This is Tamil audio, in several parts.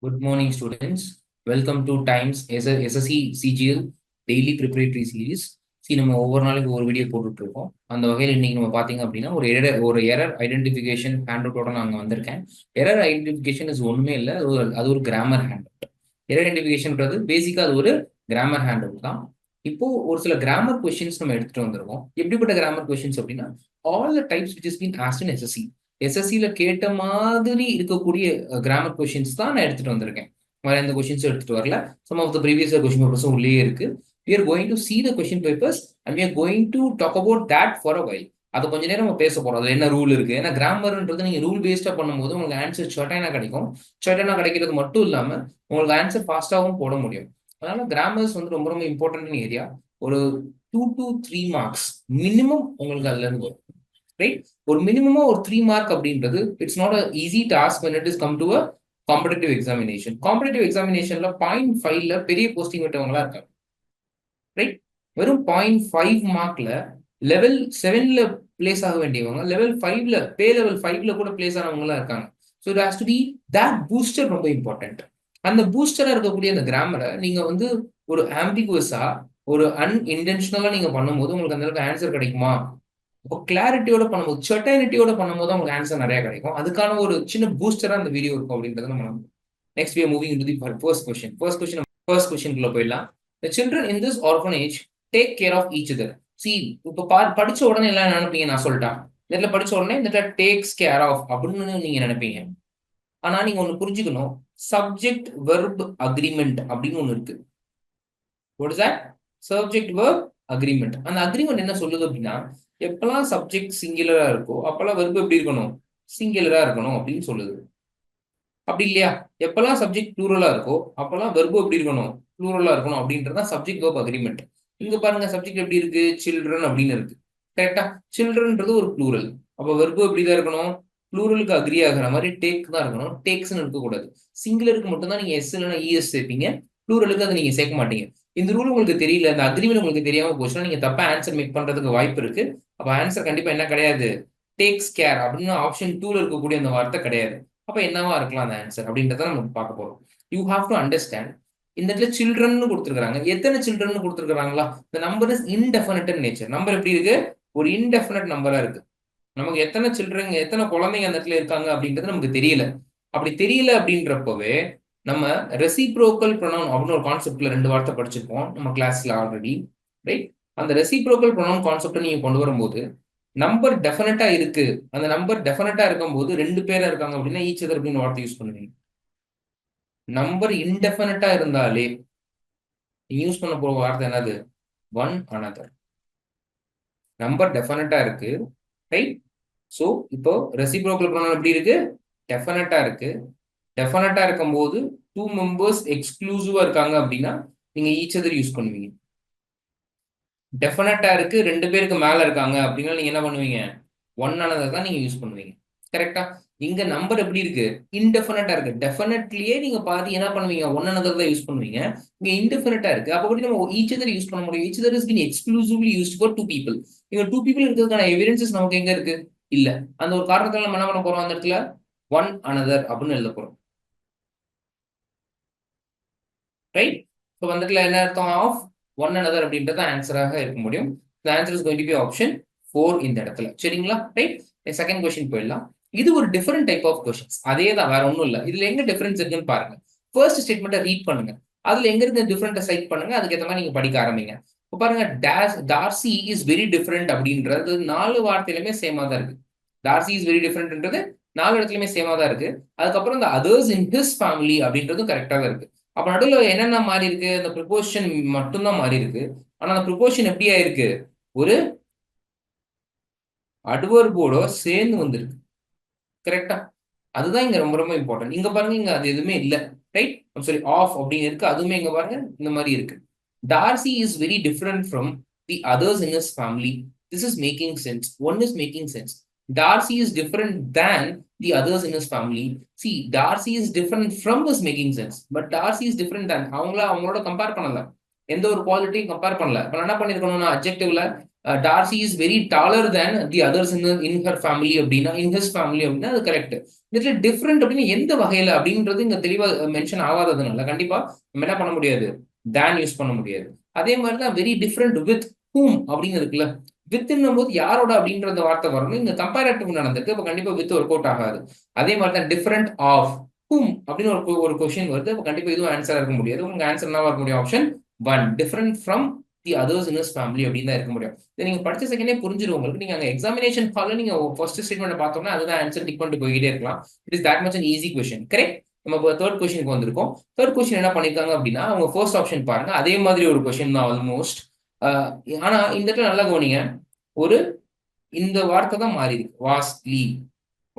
Good morning, students. Welcome to Times SSC CGL Daily Preparatory Series. நம்ம ஒவ்வொரு நாளைக்கு ஒரு வீடியோ போட்டுட்டு இருக்கோம். அந்த வகையில் இன்னைக்கு நம்ம பார்த்தீங்க அப்படின்னா ஒரு எரர் ஐடென்டிஃபிகேஷன் ஹேண்ட் அவுட்டோட நான் அங்கே வந்திருக்கேன். எரர் ஐடென்டிஃபிகேஷன் இஸ் ஒன்றுமே இல்லை, அது ஒரு கிராமர் ஹேண்ட் அவுட். எரர் ஐடென்டிஃபிகேஷன்ன்றது பேசிக்காக அது ஒரு கிராமர் ஹேண்ட் அவுட் தான். இப்போ ஒரு சில கிராமர் கொஸ்டின்ஸ் நம்ம எடுத்துட்டு வந்திருக்கோம். எப்படிப்பட்ட கிராமர் கொஸ்டின்ஸ் அப்படின்னா all the types which is been asked in SSC. எஸ்எஸ்சியில் கேட்ட மாதிரி இருக்கக்கூடிய கிராமர் கொஸ்டின்ஸ் தான் நான் எடுத்துட்டு வந்திருக்கேன். வேற எந்த கொஸ்டின்ஸ் எடுத்துட்டு வரல. Some of the previous question பேப்பர்ஸும் உள்ளே இருக்கு. We are going to see the question papers and we are going to talk about that for a while. அது கொஞ்ச நேரம் நம்ம பேச போறோம். அதுல என்ன ரூல் இருக்கு, ஏன்னா கிராமர்ன்றது நீங்க ரூல் பேஸ்டா பண்ணும்போது உங்களுக்கு ஆன்சர் ஷார்ட்டானா கிடைக்கும். ஷார்ட்டானா கிடைக்கிறது மட்டும் இல்லாம உங்களுக்கு ஆன்சர் ஃபாஸ்டாகவும் போட முடியும். அதனால கிராமர்ஸ் வந்து ரொம்ப ரொம்ப இம்பார்ட்டன்ட் ஏரியா. ஒரு 2 to 3 மார்க்ஸ் மினிமம் உங்களுக்கு அதுல இருந்து வரும். ரைட், ஒரு மினிமமா ஒரு 3 மார்க் அப்படின்றது it's not a easy task when it is come to a competitive examination. Competitive எக்ஸாமினேஷன்ல 0.5ல பெரிய போஸ்டிங் விட்டவங்களா இருக்காங்க. ரைட், வெறும் 0.5 மார்க்ல லெவல் 7ல பிளேஸ் ஆக வேண்டியவங்க லெவல் 5ல லெவல் 5ல கூட பிளேஸ் ஆனவங்களா இருக்காங்க. So it has to be that booster ரொம்ப இம்பார்ட்டன்ட். அந்த பூஸ்டரா இருக்கக்கூடிய அந்த கிராமரை நீங்க வந்து ஒரு ஆம்பிகுவஸா ஒரு அன்இன்டென்ஷனலா நீங்க பண்ணும்போது உங்களுக்கு அந்த அளவுக்கு ஆன்சர் கிடைக்குமா? இப்போ கிளாரிட்டியோட பண்ணும்போது சர்டைனிட்டியோட பண்ணும்போது உங்களுக்கு ஆன்சர் நிறைய கிடைக்கும். அதுக்கான ஒரு சின்ன பூஸ்டரா அந்த வீடியோ இருக்கும் அப்படின்றது நம்ம next we are moving into the first question. First question குள்ள போயிடலாம். The children in this orphanage take care of each other. See, இப்போ படிச்ச உடனே எல்லாம் நினைப்பீங்க, நான் சொல்லிட்டேன் இதுல படிச்ச உடனே இந்த டேக்ஸ் கேர் ஆஃப் அப்படின்னு நீங்க நினைப்பீங்க. ஆனா நீங்க ஒண்ணு புரிஞ்சுக்கணும், சப்ஜெக்ட் வெர்ப் அக்ரிமெண்ட் அப்படின்னு ஒண்ணு இருக்கு. What is that? Subject verb agreement. அந்த அக்ரிமெண்ட் என்ன சொல்லுது அப்படின்னா, எப்பெல்லாம் சப்ஜெக்ட் சிங்குலரா இருக்கோ அப்பெல்லாம் வெர்ப் எப்படி இருக்கணும், சிங்குலரா இருக்கணும் அப்படின்னு சொல்லுது. அப்படி இல்லையா, எப்பெல்லாம் சப்ஜெக்ட் ப்ளூரலா இருக்கோ அப்பெல்லாம் வெர்ப் எப்படி இருக்கணும், ப்ளூரலா இருக்கணும் அப்படின்றத சப்ஜெக்ட் வெர்ப் அக்ரிமெண்ட். இங்க பாருங்க, சப்ஜெக்ட் எப்படி இருக்கு, சில்ட்ரன் அப்படின்னு இருக்கு. கரெக்டா, சில்ட்ரன்ன்றது ஒரு ப்ளூரல். அப்ப வெர்ப் எப்படிதான் இருக்கணும், ப்ளூரலுக்கு அக்ரி ஆகிற மாதிரி டேக் தான் இருக்கணும். டேக்ஸ்ன்னு இருக்கக்கூடாது. சிங்குலருக்கு மட்டும் தான் நீங்க எஸ் இல்லைன்னா இஎஸ் சேர்ப்பீங்க, ப்ளூரலுக்கு அதை நீங்க சேர்க்க மாட்டீங்க. இந்த ரூல் உங்களுக்கு தெரியல, இந்த அக்ரிமெண்ட் உங்களுக்கு தெரியாம போச்சுன்னா நீங்க தப்பா ஆன்சர் மேக் பண்றதுக்கு வாய்ப்பு இருக்கு. அப்ப ஆன்சர் கண்டிப்பா என்ன கிடையாது, டேக்ஸ் கேர் அப்படின்னு ஆப்ஷன் 2ல இருக்கக்கூடிய அந்த வார்த்தை கிடையாது. அப்ப என்னவா இருக்கலாம் அந்த ஆன்சர் அப்படின்றத நம்ம பார்க்க போறோம். யூ ஹாவ் டு அண்டர்ஸ்டாண்ட், இந்த இடத்துல சில்ட்ரன் கொடுத்துருக்காங்க. எத்தனை சில்ட்ரன் கொடுத்துருக்காங்களா, இந்த number is indefinite nature. Number எப்படி இருக்கு, ஒரு இன்டெஃபினிட் நம்பரா இருக்கு. நமக்கு எத்தனை சில்ட்ரன், எத்தனை குழந்தைங்க அந்த இடத்துல இருக்காங்க அப்படின்றது நமக்கு தெரியல. அப்படி தெரியல அப்படின்றப்பவே நம்ம ரெசிப்ரோக்கல் ப்ரொனவுன் அப்படின்னு ஒரு கான்செப்ட்ல 2 வார்த்தை படிச்சிருப்போம் நம்ம கிளாஸ்ல ஆல்ரெடி. ரைட், அந்த ரெசிப்ரோக்கல் ப்ரொனவுன் கான்செப்ட் நீங்க கொண்டு வரும்போது நம்பர் டெஃபினட்டா இருக்கு, அந்த நம்பர் டெஃபினட்டா இருக்கும்போது 2 பேரா இருக்காங்க அப்படின்னா ஈச் அதர் அப்படின்னு வார்த்தை யூஸ் பண்ணுவீங்க. நம்பர் இன்டெஃபினட்டா இருந்தாலே யூஸ் பண்ண போற வார்த்தை என்னது, ஒன் அனதர். நம்பர் டெஃபினட்டா இருக்கு. ரைட், ஸோ இப்போ ரெசிப்ரோக்கல் ப்ரொனவுன் எப்படி இருக்கு, டெஃபினட்டா இருக்கு. டெஃபினட்டா இருக்கும்போது 2 மெம்பர்ஸ் எக்ஸ்க்ளூசிவா இருக்காங்க அப்படின்னா நீங்க ஈச் அதர் யூஸ் பண்ணுவீங்க. டெஃபினட்டா இருக்கு, 2 பேருக்கு மேல இருக்காங்க அப்படின்னா நீங்க என்ன பண்ணுவீங்க, ஒன் அனதர் தான் நீங்க யூஸ் பண்ணுவீங்க. கரெக்டா, இங்க நம்பர் எப்படி இருக்கு, இன்டெஃபினட்டா இருக்கு. டெஃபினட்லயே நீங்க பாதி என்ன பண்ணுவீங்க, ஒன் அனதர் தான் யூஸ் பண்ணுவீங்க. இங்க இன்டெஃபினட்டா இருக்கு, அப்ப கூட நம்ம ஈச் அதர் யூஸ் பண்ண முடியும். Each other is been exclusively used for 2 people. இங்க 2 people இருக்கிறதுக்கான எவிடன்சஸ் நமக்கு எங்க இருக்கு, இல்ல. அந்த ஒரு காரணத்தால நம்ம என்ன பண்ண போறோம், அந்த இடத்துல ஒன் அனதர் அப்படின்னு எழுத போறோம். ரைட், ஸோ வந்துட்டுல என்ன அர்த்தம், ஆஃப் ஒன் அனதர் அப்படின்றது ஆன்சராக இருக்க முடியும். The answer is going to be option 4 இந்த இடத்துல. சரிங்களா, ரைட். செகண்ட் கொஸ்டின் போயிடலாம். இது ஒரு டிஃபரெண்ட் டைப் ஆஃப் கொஸ்டின்ஸ். அதே தான், வேற ஒன்றும் இல்லை. இதுல எங்க டிஃபரன்ஸ் இருக்குன்னு பாருங்க. ஃபர்ஸ்ட் ஸ்டேட்மெண்ட்டை ரீட் பண்ணுங்க, அதுல எங்க இருந்து டிஃபரெண்ட்டை சைட் பண்ணுங்க, அதுக்கேற்ற மாதிரி நீங்க படிக்க ஆரம்பிங்க. இப்போ பாருங்க, டார்சி இஸ் வெரி டிஃபரெண்ட் அப்படின்றது 4 வார்த்தையிலுமே சேமா தான் இருக்கு. டார்சி இஸ் வெரி டிஃபரெண்ட்ன்றது 4 இடத்துலயுமே சேமா தான் இருக்கு. அதுக்கப்புறம் இந்த அதர்ஸ் இன் ஹிஸ் ஃபேமிலி அப்படின்றதும் கரெக்டாக தான் இருக்கு. அப்ப நடுவில் என்னென்ன மாறி இருக்கு, அந்த ப்ரிப்போசிஷன் மட்டும்தான் மாறி இருக்கு. ஆனா அந்த ப்ரிப்போசிஷன் எப்படியா இருக்கு, ஒரு அட்வர்போட சேர்ந்து வந்திருக்கு. கரெக்டா, அதுதான் இங்க ரொம்ப ரொம்ப இம்பார்ட்டன்ட். இங்க பாருங்க, இங்க அது எதுவுமே இல்ல. ரைட், சாரி, ஆஃப் அப்படின்னு இருக்கு, அதுவுமே இங்க பாருங்க இந்த மாதிரி இருக்கு. Darcy is very different from the others in his family. This is making sense. One is making sense. Darcy is different than the others in his family. See, Darcy is different from is making sense. But Darcy is different than. அவங்களோட கம்பேர் பண்ணல, எந்த ஒரு குவாலிட்டியும் கம்பேர் பண்ணல. இப்ப என்ன பண்ணிருக்கணும்னா அட்ஜெக்டிவ்ல Darcy is very taller than the others in her family அப்படின்னா, இன் ஹிஸ் ஃபேமிலி அப்படின்னா அது கரெக்ட். இதுல டிஃப்ரெண்ட் அப்படின்னு எந்த வகையில அப்படின்றது இங்க தெளிவா மென்ஷன் ஆகாததுனால கண்டிப்பா நம்ம என்ன பண்ண முடியாது, தேன் யூஸ் பண்ண முடியாது. அதே மாதிரி தான் வெரி டிஃப்ரெண்ட் வித் ஹூம் அப்படின்னு இருக்குல்ல, வித்ன்னும் போது யாரோட அப்படின்ற அந்த வார்த்தை வரணும். இங்க கம்பேரட்டிவ் நடந்திருக்கு, அப்ப கண்டிப்பா வித் ஒர்க் அவுட் ஆகாது. அதே மாதிரி தான் டிஃப்ரெண்ட் ஆஃப் ஹூம் அப்படின்னு ஒரு கொஸ்டின் வருது, அப்ப கண்டிப்பா இதுவும் ஆன்சரா இருக்க முடியாது. உங்க ஆன்சர் என்னவா இருக்க முடியும், option 1 different from the others in his family அப்படின்னு தான் இருக்க முடியும். இதை நீங்க படிச்ச செகண்டே புரிஞ்சிடும் உங்களுக்கு. நீங்க அங்க எக்ஸாமினேஷன் ஹால்ல நீங்க ஃபர்ஸ்ட் ஸ்டேட்மெண்ட் பார்த்தோம்னா அதுதான் ஆன்சர் டிக் பண்ணிட்டு போய்கிட்டே இருக்கலாம். It is that much an easy question. Correct. நம்ம இப்போ தேர்ட் கொஸ்டினுக்கு வந்திருக்கோம். தேர்ட் கொஸ்டின் என்ன பண்ணிருக்காங்க அப்படின்னா, அவங்க ஃபர்ஸ்ட் ஆப்ஷன் பாருங்க, அதே மாதிரி ஒரு கொஸ்டின் தான் ஆல்மோஸ்ட். ஆனா இந்த இடத்துல நல்லா கவனிங்க, ஒரு இந்த வார்த்தை தான் மாறி இருக்கு. வாஸ்ட்லி,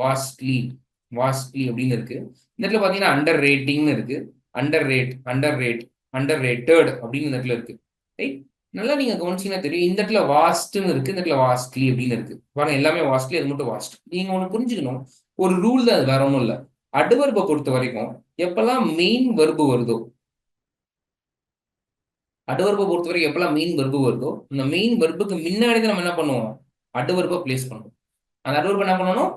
வாஸ்ட்லி, வாஸ்ட்லி அப்படின்னு இருக்கு. இந்த இடத்துல பாத்தீங்கன்னா அண்டர் ரேட்டிங்னு இருக்கு, under rate, under rate, under rated அப்படின்னு இந்த இடத்துல இருக்கு. ரைட். நல்லா நீங்க கவனிச்சீங்கன்னா தெரியும், இந்த இடத்துல வாஸ்ட்னு இருக்கு, இந்த இடத்துல வாஸ்ட்லி அப்படின்னு இருக்கு. பாருங்க எல்லாமே வாஸ்ட்லி, அது மட்டும் வாஸ்ட். நீங்க ஒண்ணு புரிஞ்சுக்கணும், ஒரு ரூல் தான், அது வேற ஒன்றும் இல்லை. அட்வர்பை பொறுத்த வரைக்கும் எப்பெல்லாம் மெயின் வெர்பு வருதோ, அட்வர்பை பொறுத்த வரைக்கும் எப்பெல்லாம் மெயின் வெர்பு வருதோ, இந்த மெயின் வெர்புக்கு முன்னாடி தான் நம்ம என்ன பண்ணுவோம், அட்வர்பை பிளேஸ் பண்ணுவோம். அந்த அட்வர்பை என்ன பண்ணணும்,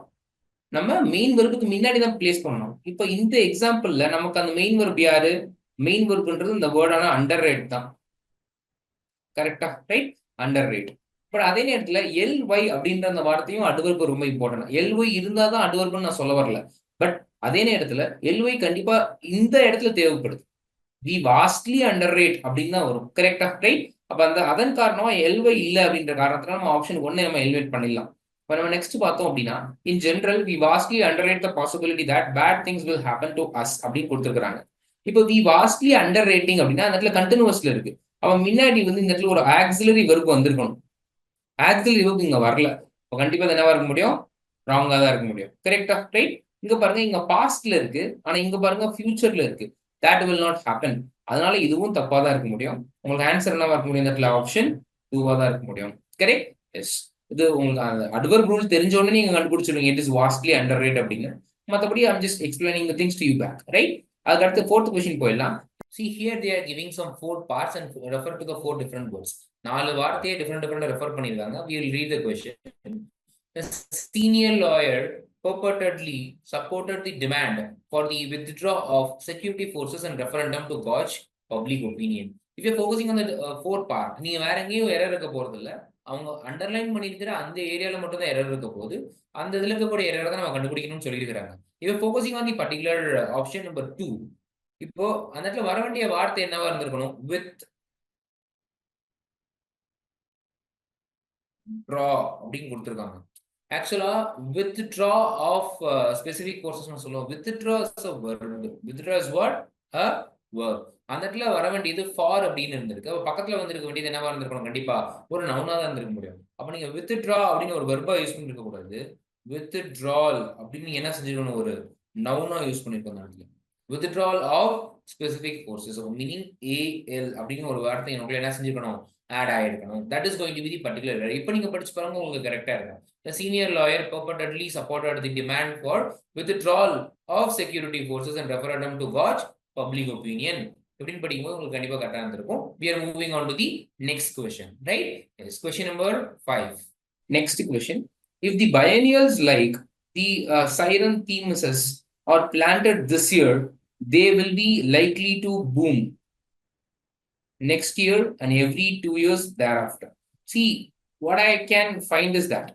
நம்ம மெயின் வெர்புக்கு முன்னாடி தான் பிளேஸ் பண்ணணும். இப்போ இந்த எக்ஸாம்பிள்ல நமக்கு அந்த மெயின் வெர்ப் யாரு, மெயின் வெர்ப்ன்றது இந்த வேர்டான அண்டர் ரேட் தான். கரெக்டா, ரைட், அண்டர் ரேட். பட் அதே நேரத்துல எல் ஒய் அப்படின்ற அந்த வார்த்தையும் அட்வர்பு ரொம்ப இம்பார்ட்டன்ட். எல் ஒய் இருந்தா தான் அட்வர்புன்னு நான் சொல்ல வரல. பட் அதே நேரத்துல எல் ஒய் கண்டிப்பா இந்த இடத்துல தேவைப்படுது. வி வாஸ்ட்லி அண்டர் ரேட் அப்படின்னு தான் வரும். கரெக்டா, ரைட். அப்ப அந்த அதன் காரணமா எல்ஒய் இல்ல அப்படின்ற காரணத்துல நம்ம ஆப்ஷன் 1 நம்ம எலிவேட் பண்ணிடலாம். இப்ப நம்ம நெக்ஸ்ட் பார்த்தோம் அப்படின்னா, in general we vastly under rate the possibility that bad things will happen to us அப்படின்னு கொடுத்துருக்காங்க. இப்போ வி வாஸ்ட்லி அண்டர் ரேட்டிங் அப்படின்னா அந்த இடத்துல கண்டினியூஸ்ல இருக்கு. அவன் முன்னாடி வந்து இந்த இடத்துல ஒரு ஆக்சிலரி வெர்ப் வந்திருக்கணும். ஆக்சிலரி வெர்ப் இங்க வரல. இப்போ கண்டிப்பா என்னவா இருக்க முடியும், ராங்கா தான் இருக்க முடியும். கரெக்டா, ரைட். இங்க பாருங்க, இங்க பாஸ்ட்ல இருக்கு, ஆனா இங்க பாருங்க ஃபியூச்சர்ல இருக்கு. That will not happen. அதனால இதுவும் தப்பா தான் இருக்க முடியும். உங்களுக்கு ஆன்சர் என்னவா இருக்க முடியும், இந்த இடத்துல ஆப்ஷன் 2 தான் இருக்க முடியும். Correct, yes. இது உங்களுக்கு அந்த அட்வர்ப் ரூல் தெரிஞ்ச உடனே நீங்க கண்டுபிடிச்சிடுவீங்க it is vastly under rate அப்படின்னு. மற்றபடி I'm just explaining the things to you back, right. அதுக்கு அடுத்து ஃபோர்த் கொஸ்டின் போயிடலாம். See here they are giving some 4 parts and refer to the 4 different words. 4 வார்த்தையை டிஃபரெண்ட் ரெஃபர் பண்ணிருக்காங்க. We will read the question. The senior lawyer purportedly supported the demand for the withdrawal of security forces and referendum to gauge public opinion. If you're focusing on the fourth part, நீங்க வேற எங்கேயும் எரர் இருக்க போறது இல்ல. அவங்க அண்டர்லைன் பண்ணிருக்கிற அந்த ஏரியால மட்டும் தான் எரர் இருக்க போகுது. அந்த இதுல இருக்கக்கூடிய எரர் தான் நம்ம கண்டுபிடிக்கணும்னு சொல்லியிருக்காங்க. If you're focusing on the particular option number 2, இப்போ அந்த இடத்துல வர வேண்டிய வார்த்தை என்னவா இருந்திருக்கணும், வித் ட்ரா அப்படின்னு கொடுத்துருக்காங்க. ஆக்சுவலா withdraw of specific courses சொல்லுவோம். withdraw is a verb. withdraw is what, a verb. அந்த இடத்துல வர வேண்டியது for அப்படின்னு இருந்திருக்கு. அப்ப பக்கத்துல வந்திருக்க வேண்டியது என்னவா இருந்திருக்கணும், கண்டிப்பா ஒரு நவுனா தான் இருந்திருக்க முடியும். அப்ப நீங்க withdraw அப்படின்னு ஒரு வெர்பா யூஸ் பண்ணிருக்க கூடாது. withdrawal அப்படின்னு நீங்க என்ன செஞ்சிருக்கணும், ஒரு நவுனா யூஸ் பண்ணிருக்கோம் அந்த இடத்துல. withdrawal of specific forces, meaning AL அப்படின்னு ஒரு வார்த்தை நமக்குள்ள என்ன செஞ்சிருக்கணும், ஆட் ஆயிருக்கணும். That is going to be the particular. இப்போ நீங்க படிச்சு பாருங்க, உங்களுக்கு கரெக்டா இருக்கும். The senior lawyer purportedly supported the demand for withdrawal of security forces and referendum to gauge public opinion. எப்படின்னு படிக்கும்போது உங்களுக்கு கண்டிப்பா கரெக்டா இருந்திருக்கும். We are moving on to the next question, right? Yes, question number 5. Next question. If the biennials like the siren themes are planted this year, they will be likely to boom next year and every 2 years thereafter. See, what I can find is that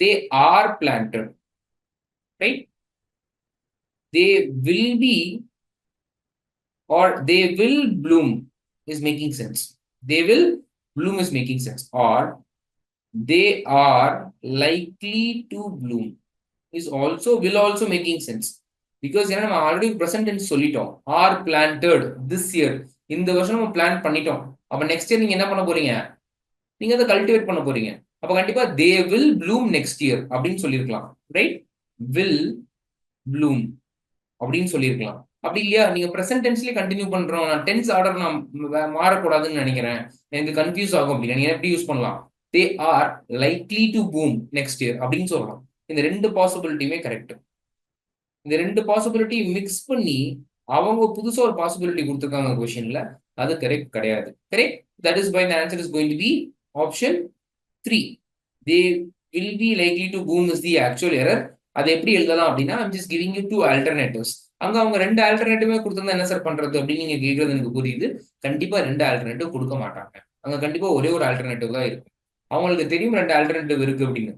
they are planted, right? They will be or they will bloom is making sense. They will bloom is making sense. Or they are likely to bloom is also will also making sense. Because நம்ம ஆல்ரெடி present tense சொல்லிட்டோம். are planted this year. இந்த வருஷம் நம்ம பிளான் பண்ணிட்டோம். அப்ப நெக்ஸ்ட் இயர் நீங்க என்ன பண்ண போறீங்க, நீங்க அதை கல்டிவேட் பண்ண போறீங்க. அப்ப கண்டிப்பா they will bloom next year அப்படின்னு சொல்லியிருக்கலாம், ரைட். will bloom அப்படின்னு சொல்லியிருக்கலாம். அப்படி இல்லையா, நீங்க பிரசன்ட் டென்ஸ்லயே கண்டினியூ பண்றோம், நான் டென்ஸ் ஆர்டர் நான் மாறக்கூடாதுன்னு நினைக்கிறேன், எனக்கு கன்ஃபியூஸ் ஆகும் அப்படின்னா நீங்க எப்படி யூஸ் பண்ணலாம், they are likely to boom next year அப்படின்னு சொல்லலாம். இந்த ரெண்டு பாசிபிலிட்டியுமே கரெக்ட். இந்த ரெண்டு பாசிபிலிட்டி மிக்ஸ் பண்ணி அவங்க புதுசா ஒரு பாசிபிலிட்டி கொடுத்துருக்காங்க கொஸ்டின்ல. அது கரெக்ட் கிடையாது. Correct. That is why the answer is going to be option 3. They will be likely to boom is the actual error. அதை எப்படி எழுதலாம் அப்படின்னா, I'm just giving you two alternatives. அங்க அவங்க 2 ஆல்டர்னேட்டிவே கொடுத்திருந்தா என்ன சார் பண்றது அப்படின்னு நீங்க கேட்கறது எனக்கு புரியுது. கண்டிப்பா 2 ஆல்டர்னேட்டிவ் கொடுக்க மாட்டாங்க. அங்க கண்டிப்பா ஒரே ஒரு ஆல்டர்னேட்டிவ் தான் இருக்கும். அவங்களுக்கு தெரியும் 2 ஆல்டர்னேட்டிவ் இருக்கு அப்படின்னு.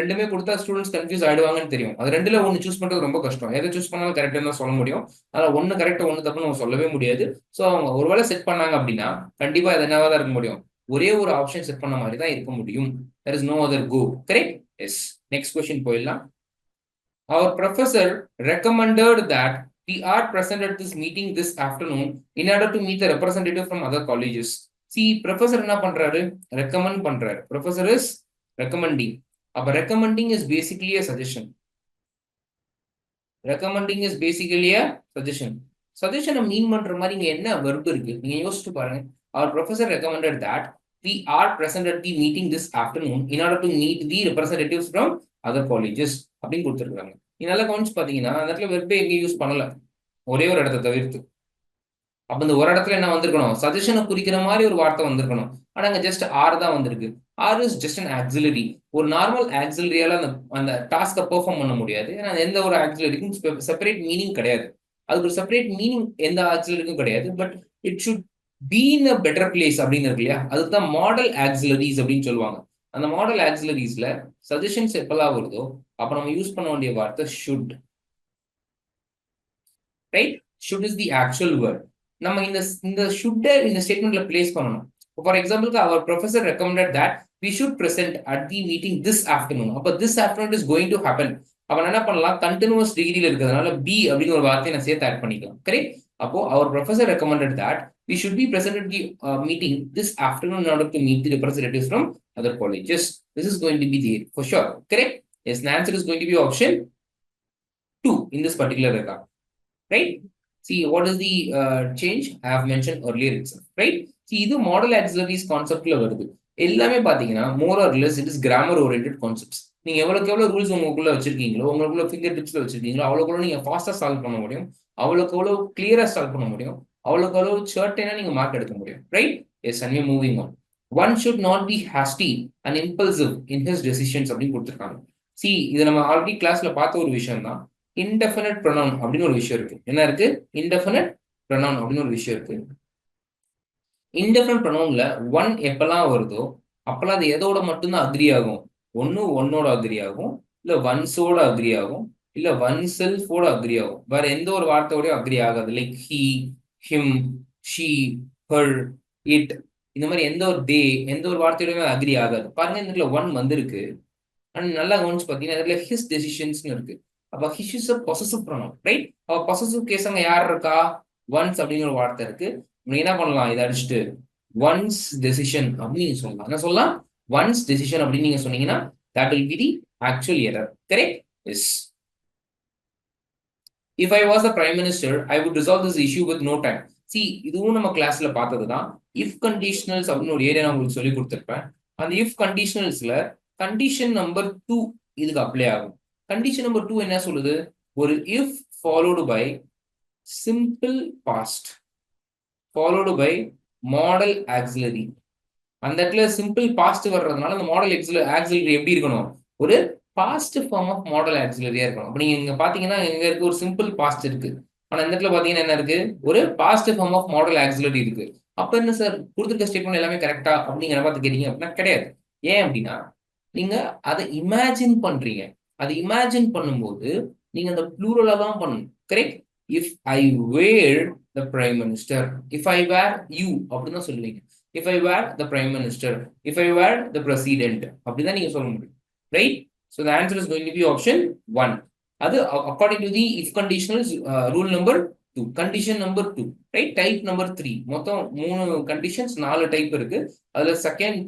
ரெண்டுமே கொடுத்தா ஸ்டூடெண்ட்ஸ் கன்ஃபியூஸ் ஆயிடுவாங்கன்னு தெரியும். அது ரெண்டுல ஒன்னு சூஸ் பண்றது ரொம்ப கஷ்டம். எதை சூஸ் பண்ணாலும் கரெக்டா தான் சொல்ல முடியும். அதனால ஒன்னு கரெக்ட் ஒன்னு தப்புன்னு நம்ம சொல்லவே முடியாது. சோ அவங்க ஒருவேளை செட் பண்ணாங்க அப்படின்னா கண்டிப்பா இது என்னவா தான் இருக்க முடியும். ஒரே ஒரு ஆப்ஷன் செட் பண்ண மாதிரி தான் இருக்க முடியும். There is no other go. Correct? Yes. Next question போயிடலாம். Our professor recommended that we are present at this meeting this afternoon in order to meet the representative from other colleges. See, professor என்ன பண்றாரு? Recommend பண்றாரு. Professor is recommending. அப்ப recommending is basically a suggestion. Recommending is basically a suggestion. Suggestion மீன் பண்ற மாதிரி இங்க என்ன verb இருக்கு? நீங்க யோசிச்சு பாருங்க. Our professor recommended that we are present at the meeting this afternoon in order to meet the representatives from other colleges அப்படின்னு கொடுத்துருக்காங்க. நீ நல்லா கவனிச்சு பாத்தீங்கன்னா அந்த இடத்துல வெர்பே எங்கேயும் யூஸ் பண்ணல, ஒரே ஒரு இடத்தை தவிர்த்து. அப்ப இந்த ஒரு இடத்துல என்ன வந்திருக்கணும், சஜஷனை குறிக்கிற மாதிரி ஒரு வார்த்தை வந்திருக்கணும். ஆனா அங்க ஜஸ்ட் ஆர் தான் வந்திருக்கு. Are is just an auxiliary. ஒரு நார்மல் ஆக்சிலரியால அந்த டாஸ்கை பெர்ஃபார்ம் பண்ண முடியாது. ஏன்னா எந்த ஒரு ஆக்சிலரிக்கும் செப்பரேட் மீனிங் கிடையாது. அதுக்கு ஒரு செப்பரேட் மீனிங் எந்த ஆக்சிலரிக்கும் கிடையாது. But it should be in a better place அப்படின்னு இருக்கு இல்லையா, அதுக்கு தான் மாடல் ஆக்சிலரிஸ் அப்படின்னு சொல்லுவாங்க. அந்த மாடல் ஆக்சிலரிஸ்ல சஜஷன்ஸ் எப்பெல்லாம் வருதோ அப்ப நம்ம யூஸ் பண்ண வேண்டிய வார்த்தை should. Right? Should is the actual word. நம்ம இந்த ஷுட் இந்த ஸ்டேட்மெண்ட்ல பிளேஸ் பண்ணணும். ஃபார் எக்ஸாம்பிளுக்கு our professor recommended that we should present at the meeting this afternoon. அப்ப this afternoon is going to happen. அப்ப என்ன பண்ணலாம், கண்டினியூஸ் டிகிரில இருக்கிறதுனால பி அப்படின்னு ஒரு வார்த்தையை நான் சேர்த்து ஆட் பண்ணிக்கலாம். கரெக்ட்? அப்போ our professor recommended that we should be present at the meeting this afternoon in order to meet the representatives from other colleges. This is going to be there for sure. Correct? Yes, the answer is going to be option 2 in this particular record. Right? See, what is the change I have mentioned earlier itself, right? See, இது மாடல் ஆக்சிலரிஸ் கான்செப்ட்ல வருது. எல்லாமே பாத்தீங்கன்னா more or less it is grammar oriented concepts. நீங்க எவ்வளவு ரூல்ஸ் உங்களுக்குள்ள வச்சிருக்கீங்களோ, உங்களுக்குள்ள ஃபிங்கர் டிப்ஸ்ல வச்சிருக்கீங்களோ, அவ்வளவுக்கு நீங்க ஃபாஸ்டா சால்வ் பண்ண முடியும், அவ்வளவு கிளியரா சால்வ் பண்ண முடியும், அவ்வளவு சர்டனா நீங்க மார்க் எடுக்க முடியும். Right? Yes, and moving on. One should not be hasty and impulsive in his decisions அப்படின்னு கொடுத்துருக்காங்க. சி, இது நம்ம ஆல்ரெடி கிளாஸ்ல பார்த்த ஒரு விஷயம் தான். இன்டெஃபினட் ப்ரொனவுன் அப்படின்னு ஒரு விஷயம் இருக்கு. என்ன இருக்கு? இன்டெஃபினட் ப்ரொனவுன் அப்படின்னு ஒரு விஷயம் இருக்கு. இன்டெஃபினட் ப்ரொனவுன்ல ஒன் எப்பெல்லாம் வருதோ அப்பெல்லாம் அது எதோட மட்டும்தான் அக்ரி ஆகும். ஒன்னோட அக்ரி ஆகும், இல்ல ஒன்ஸோட அக்ரி ஆகும், இல்ல ஒன் செல்ஃபோட அக்ரி ஆகும். வேற எந்த ஒரு வார்த்தையோடய அக்ரி ஆகாது. Like he, him, she, her, it, இந்த மாதிரி எந்த ஒரு தே, எந்த ஒரு வார்த்தையோடய அக்ரி ஆகாது. பாருங்க, இந்த இடத்துல ஒன் வந்திருக்கு. அண்ட் நல்லா கவனிச்சு பார்த்தீங்கன்னா இதுல ஹிஸ் டெசிஷன்ஸ்னு இருக்கு. அப்ப his is a possessive pronoun, right? அப்ப possessive கேஸ் அங்க யார் இருக்கா? ஒன்ஸ் அப்படின்னு ஒரு வார்த்தை இருக்கு. நீங்க என்ன பண்ணலாம், இதை அடிச்சுட்டு ஒன்ஸ் டெசிஷன் அப்படின்னு சொல்லலாம். என்ன சொல்லலாம்? ஒன்ஸ் டெசிஷன் அப்படின்னு நீங்க சொன்னீங்கன்னா that will be the actual error. Correct? Yes. If I was the prime minister, I would resolve this issue with no time. See, இதுவும் நம்ம கிளாஸ்ல பார்த்ததுதான். இஃப் கண்டிஷனல்ஸ் அப்படின்னு ஒரு ஏரியா நான் உங்களுக்கு சொல்லி கொடுத்துருப்பேன். அந்த இஃப் கண்டிஷனல்ஸ்ல கண்டிஷன் நம்பர் 2 இதுக்கு அப்ளை ஆகும். கண்டிஷன் நம்பர் 2 என்ன சொல்லுது? ஒரு if followed by simple past followed by modal auxiliary. அந்த இடத்துல சிம்பிள் பாஸ்ட் வர்றதுனால அந்த மாடல் ஆக்சிலரி எப்படி இருக்கணும்? ஒரு பாஸ்ட் ஃபார்ம் ஆஃப் மாடல் ஆக்சிலரியா இருக்கணும். அப்ப நீங்க இங்க பாத்தீங்கன்னா இங்க இருக்கு ஒரு சிம்பிள் பாஸ்ட் இருக்கு. ஆனா இந்த இடத்துல பாத்தீங்கன்னா என்ன இருக்கு? ஒரு past form of modal auxiliary இருக்கு. அப்ப என்ன சார் கொடுத்துருக்க ஸ்டேட்மெண்ட் எல்லாமே கரெக்டா அப்படிங்கிற பார்த்து கேட்டீங்க அப்படின்னா கிடையாது. ஏன் அப்படின்னா நீங்க அதை இமேஜின் பண்றீங்க. அதை இமேஜின் பண்ணும்போது நீங்க அந்த ப்ளூரலா தான் பண்ணணும். Correct? If I were the prime minister, if I were you அப்படின்னு தான் சொல்லுவீங்க. If I were the prime minister, if I were the president அப்படிதான் நீங்க சொல்ல முடியும். Right? So the answer is going to be option 1. அது according to the if conditionals rule number 2, condition number 2, right? Type number 3. மொத்தம் 3 conditions, 4 டைப் இருக்கு. அதுல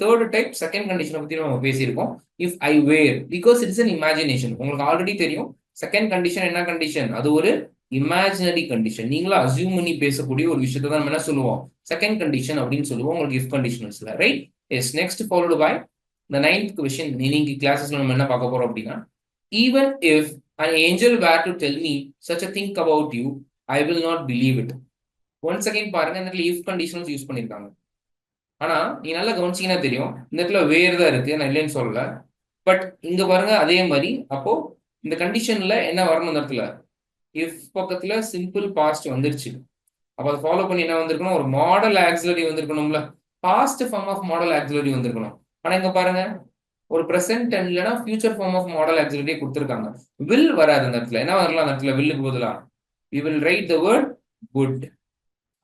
third type second condition பத்தி நம்ம பேசியிருக்கோம். If I were, because it is an imagination. உங்களுக்கு ஆல்ரெடி தெரியும் செகண்ட் கண்டிஷன் என்ன கண்டிஷன்? அது ஒரு இமேஜினரி கண்டிஷன். நீங்களா அசியூம் பண்ணி பேசக்கூடிய ஒரு விஷயத்தை தான் நம்ம என்ன சொல்லுவோம்? செகண்ட் கண்டிஷன் அப்படின்னு சொல்லுவோம் உங்களுக்கு if conditionalsல. Right? Yes. Next followed by the 9th question. இன்னைக்கு கிளாஸஸ்ல நம்ம என்ன பார்க்க போறோம் அப்படின்னா, even if an angel were to tell me such a thing about you, I will not believe it. Once again பாருங்க, இந்த இடத்துல இஃப் கண்டிஷனல்ஸ் யூஸ் பண்ணியிருக்காங்க. ஆனா நீ நல்லா கவனிச்சீங்கன்னா தெரியும், இந்த இடத்துல வேர் தான் இருக்கு, நான் இல்லைன்னு சொல்லல. பட் இங்க பாருங்க அதே மாதிரி, அப்போ இந்த கண்டிஷன்ல என்ன வரணும் இந்த இடத்துல, இஃப் பக்கத்துல சிம்பிள் பாஸ்ட் வந்துருச்சு. அப்ப அதை ஃபாலோ பண்ணி என்ன வந்திருக்கணும், ஒரு மாடல் ஆக்சிலரி வந்திருக்கணும்ல, past form of modal auxiliary வந்திருக்கணும். ஆனா இங்க பாருங்க, ஒரு பிரசன்ட் இல்லைன்னா future form of modal auxiliary கொடுத்துருக்காங்க. வில் வராது அந்த இடத்துல. என்ன வரலாம் அந்த இடத்துல வில்லுக்கு பதிலா, we will write the word would.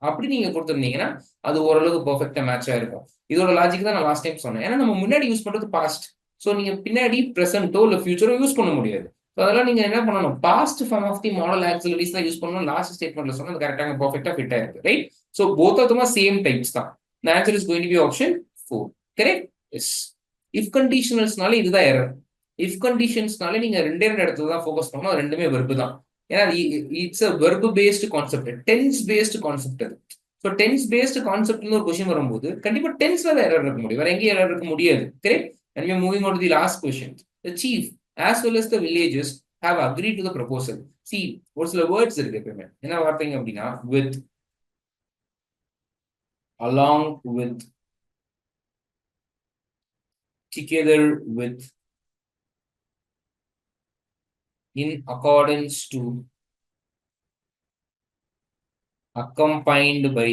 அப்படி நீங்க கொடுத்துருந்தீங்கன்னா அது ஓரளவுக்கு பெர்ஃபெக்ட்டா மேட்ச் ஆயிருக்கும். இதோட லாஜிக் தான் நான் லாஸ்ட் டைம் சொன்னேன். ஏன்னா நம்ம முன்னாடி யூஸ் பண்றது பாஸ்ட். ஸோ நீங்க பின்னாடி பிரசன்ட்டோ இல்ல ஃபியூச்சரோ யூஸ் பண்ண முடியாது. ஸோ அதெல்லாம் நீங்க என்ன பண்ணணும், past form of the modal auxiliaries தான் யூஸ் பண்ணணும். லாஸ்ட் ஸ்டேட்மெண்ட்ல சொன்னா அது கரெக்டாக பெர்ஃபெக்ட்டா ஃபிட் ஆயிருக்கு, right? So both of them same types தான். The answer is going to be option 4. Correct? Yes. If கண்டிஷனல்ஸ்னால இதுதான் எரர். இஃப் கண்டிஷன்ஸ்னால நீங்க ரெண்டே ரெண்டு இடத்துல தான் ஃபோக்கஸ் பண்ணணும். அது ரெண்டுமே வெர்பு தான். ஏன்னா it's a verb based concept, tense based concept அது. ஸோ டென்ஸ் பேஸ்டு கான்செப்ட்னு ஒரு கொஸ்டின் வரும்போது கண்டிப்பா டென்ஸ்ல தான் எரர் இருக்க முடியும், வேற எங்கேயும் எரர் இருக்க முடியாது. Correct? And we are moving on to the last question. The chief as well as the villages have agreed to the proposal. See, ஒரு சில வேர்ட்ஸ் இருக்கு எப்பவுமே. என்ன வார்த்தைங்க அப்படின்னா, with, along with, together with, in accordance to, accompanied by,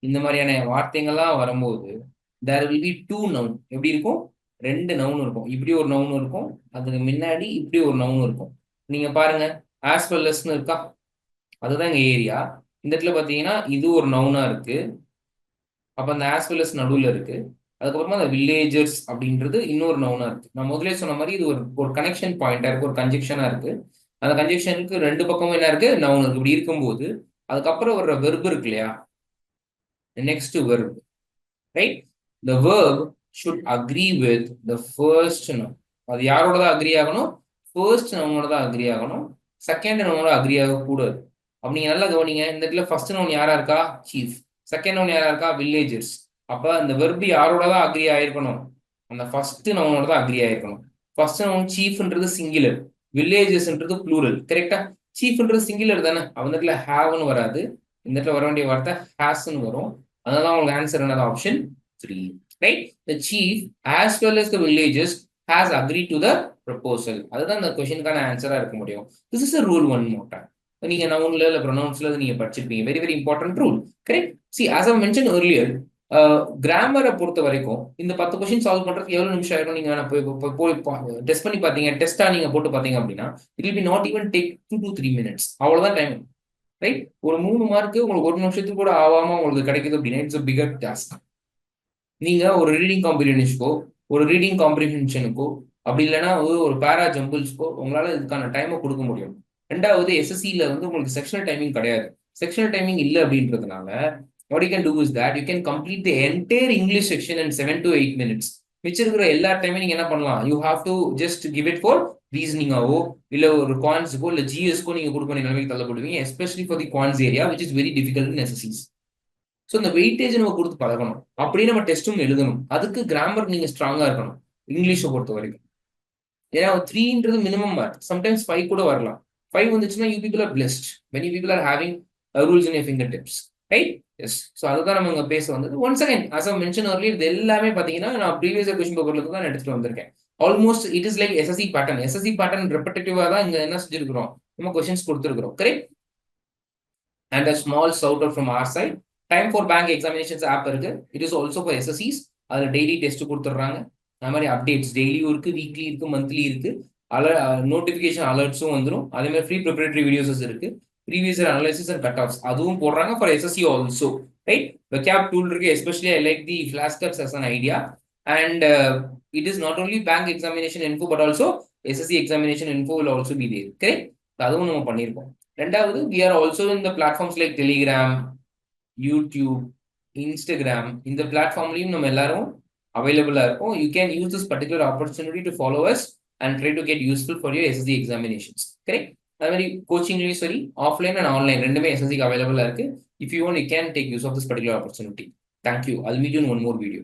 இந்த மாதிரியான வார்த்தைகள்லாம் வரும்போது there will be two noun. எப்படி இருக்கும், ரெண்டு நவுன் இருக்கும். இப்படி ஒரு நவுன் இருக்கும், அதுக்கு முன்னாடி இப்படி ஒரு நவுன் இருக்கும். நீங்க பாருங்க, as well as இருக்கா, அதுதான் இங்க ஏரியா. இந்த இடத்துல பாத்தீங்கன்னா இது ஒரு நவுனா இருக்கு, அப்ப அந்த as well as நடுவுல இருக்கு. அதுக்கப்புறமா அந்த வில்லேஜர்ஸ் அப்படின்றது இன்னொரு நவுனா இருக்கு. நான் முதலே சொன்ன மாதிரி இது ஒரு கனெக்ஷன் பாயிண்டா இருக்கு, ஒரு கன்ஜெக்ஷனா இருக்கு. அந்த கன்ஜெக்ஷனுக்கு ரெண்டு பக்கமும் என்ன இருக்கு, நவுன் இருக்கு. இப்படி இருக்கும்போது அதுக்கப்புறம் வர்ற வெர்பு இருக்கு இல்லையா, next verb, right? The verb should agree with the first noun. அது யாரோட தான் அக்ரி ஆகணும், ஃபர்ஸ்ட் நவுனோட தான் அக்ரி ஆகணும், செகண்ட் நவுனோட அக்ரி ஆகக்கூடாது. அப்ப நீங்க நல்லா கவனிங்க, இந்த இடத்துல ஃபர்ஸ்ட் நவுன் யாரா இருக்கா, சீஃப். செகண்ட் நவுன் யாரா இருக்கா, வில்லேஜர்ஸ். அப்ப அந்த வெர்பு யாரோட தான் அக்ரி ஆயிருக்கணும், அந்த ஃபர்ஸ்ட் நவுனோட தான் அக்ரி ஆயிருக்கணும். ஃபர்ஸ்ட் நவுன் சீஃப்ன்றது சிங்குலர், வில்லேஜஸ்ன்றது ப்ளூரல். கரெக்டா? சீஃப்ன்றது சிங்குலர் தானே, அந்த இடத்துல ஹேவ்னு வராது, இந்த இடத்துல வர வேண்டிய வார்த்தை ஹேஸ்ன்னு வரும். அதனால உங்களுக்கு ஆன்சர் என்னது, option 3. Right? The chief as well as the villages has agreed to the proposal. அதுதான் இந்த கொஸ்டினுக்கான ஆன்சரா இருக்க முடியும். This is a rule one more time. நீங்க நவுன்ல இல்ல ப்ரொனவுன்ஸ்ல நீங்க படிச்சிருப்பீங்க. Very very important rule. Correct? See, as I mentioned earlier, கிராமரை பொறுத்த வரைக்கும் இந்த 10 கொஸ்டின் சால்வ் பண்றதுக்கு எவ்வளவு நிமிஷம் ஆயிடும், நீங்க போய் டெஸ்ட் பண்ணி பாத்தீங்க, டெஸ்டா நீங்க போட்டு பாத்தீங்க அப்படின்னா it will be not even take 2 to 3 minutes. அவ்வளவுதான் டைம், ரைட்? ஒரு 3 மார்க்கு உங்களுக்கு ஒரு நிமிஷத்துக்கு கூட ஆகாம உங்களுக்கு கிடைக்குது அப்படின்னா இட்ஸ் a bigger task. நீங்க ஒரு ரீடிங் காம்ப்ரிஹென்ஷனுக்கோ, ஒரு ரீடிங் காம்ப்ரிஹென்ஷனுக்கோ, அப்படி இல்லைன்னா ஒரு பேரா ஜம்பிள்ஸ்க்கோ உங்களால இதுக்கான டைமை கொடுக்க முடியும். ரெண்டாவது, எஸ்எஸ்சியில வந்து உங்களுக்கு செக்ஷனல் டைமிங் கிடையாது. செக்ஷனல் டைமிங் இல்லை அப்படின்றதுனால what you can do is that you can complete the entire English section in 7 to 8 minutes. மிச்சம் இருக்கிற எல்லா டைமே நீங்க என்ன பண்ணலாம், you have to just give it for ரீசனிங்காவோ இல்ல ஒரு குவான்ஸுக்கோ இல்ல ஜிஎஸ்க்கோ நீங்க கொடுக்க வேண்டிய நிலைமைக்கு தள்ளப்படுவீங்க, especially for the quants area which is very difficult in எஸ்எஸ்சிஸ். ஸோ இந்த வெயிட்டேஜ் நம்ம கொடுத்து பழகணும், அப்படியே நம்ம டெஸ்ட்டும் எழுதணும். அதுக்கு கிராமர் நீங்க ஸ்ட்ராங்கா இருக்கணும் இங்கிலீஷை பொறுத்த வரைக்கும். ஏன்னா 3ன்றது மினிமம் மார்க், சம்டைம்ஸ் 5 கூட வரலாம். 5 வந்துச்சுன்னா you people are blessed, many people are having rules in your fingertips, right? Yes. So அதுதான் நம்ம இங்க பேச வந்தது. Once again as I mentioned earlier, இது எல்லாமே பாத்தீங்கன்னா நான் ப்ரீவியஸ் கொஸ்டின் பேப்பர்ல தான் எடுத்துட்டு வந்திருக்கேன். Almost it is like SSC pattern. SSC pattern ரெப்படேட்டிவா தான் இங்க என்ன செஞ்சிருக்கிறோம், நம்ம கொஸ்டின்ஸ் கொடுத்துருக்கிறோம். Correct? And a small shout out from our side. Time for bank examinations app இருக்கு. It is also for SSCs. அதுல டெய்லி டெஸ்ட் கொடுத்துட்றாங்க. அது மாதிரி அப்டேட்ஸ் டெய்லியும் இருக்கு, வீக்லி இருக்கு, மந்த்லி இருக்கு. நோட்டிபிகேஷன் அலர்ட்ஸும் வந்துடும். அதே மாதிரி ஃப்ரீ ப்ரிப்பரேட்டரி வீடியோஸ் இருக்கு. Previous year analysis and cut offs அதுவும் போடுறாங்க for SSC also, right? Vocab tool இருக்கு. Especially I like the flash cards as an idea. And it is not only bank examination info but also SSC examination info will also be there. Correct? அதுவும் நம்ம பண்ணியிருக்கோம். ரெண்டாவது, we are also in the platforms like Telegram, YouTube, Instagram. இந்த பிளாட்ஃபார்ம்லயும் நம்ம எல்லாரும் அவைலபிளா இருக்கும். You can use this particular opportunity to follow us and try to get useful for your SSC examinations. Correct? அது மாதிரி கோச்சிங்லயும் சரி, ஆஃப்லைன் அண்ட் ஆன்லைன் ரெண்டுமே SSC அவைலபிளா இருக்கு. If you want, you can take use of this particular opportunity. Thank you. I'll meet you in one more video.